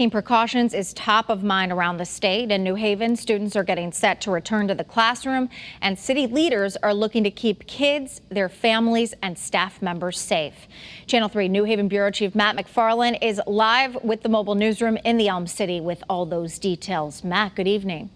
Taking precautions is top of mind around the state. In New Haven, students are getting set to return to the classroom, and city leaders are looking to keep kids, their families, and staff members safe. Channel 3 New Haven Bureau Chief Matt McFarland is live with the mobile newsroom in the Elm City with all those details. Matt, good evening.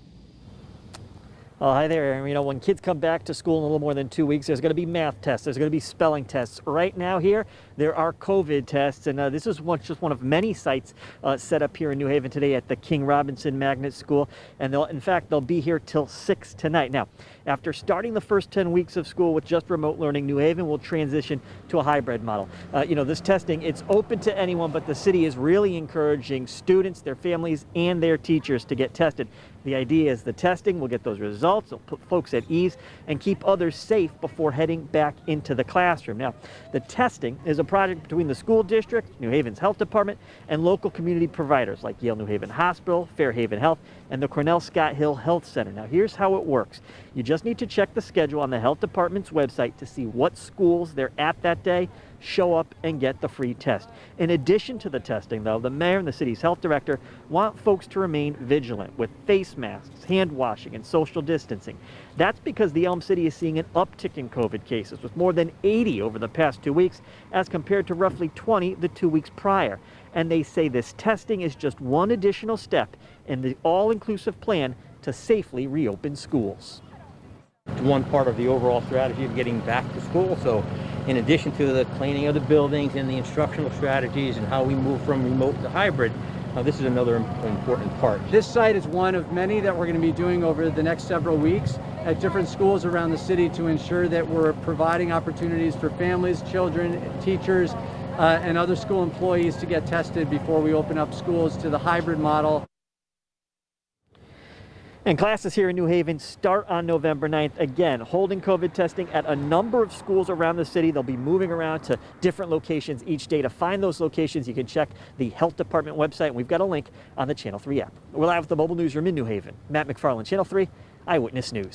Oh, hi there. You know, when kids come back to school in a little more than 2 weeks, there's going to be math tests, there's going to be spelling tests. Right now here, there are COVID tests, and this is just one of many sites set up here in New Haven today at the King Robinson Magnet School, and in fact, they'll be here till 6 tonight. Now, after starting the first 10 weeks of school with just remote learning, New Haven will transition to a hybrid model. You know, this testing, it's open to anyone, but the city is really encouraging students, their families, and their teachers to get tested. The idea is the testing will get those results, it'll put folks at ease and keep others safe before heading back into the classroom. Now, the testing is a project between the school district, New Haven's health department, and local community providers like Yale New Haven Hospital, Fairhaven Health, and the Cornell Scott Hill Health Center. Now, here's how it works. You just need to check the schedule on the health department's website to see what schools they're at that day, show up and get the free test. In addition to the testing, though, the mayor and the city's health director want folks to remain vigilant with face masks, hand washing, and social distancing. That's because the Elm City is seeing an uptick in COVID cases, with more than 80 over the past 2 weeks, as compared to roughly 20 the 2 weeks prior. And they say this testing is just one additional step in the all-inclusive plan to safely reopen schools. It's one part of the overall strategy of getting back to school. So in addition to the cleaning of the buildings and the instructional strategies and how we move from remote to hybrid, this is another important part. This site is one of many that we're going to be doing over the next several weeks at different schools around the city to ensure that we're providing opportunities for families, children, teachers, and other school employees to get tested before we open up schools to the hybrid model. And classes here in New Haven start on November 9th. Again, holding COVID testing at a number of schools around the city. They'll be moving around to different locations each day. To find those locations, you can check the health department website. And we've got a link on the Channel 3 app. We're live with the mobile newsroom in New Haven. Matt McFarland, Channel 3 Eyewitness News.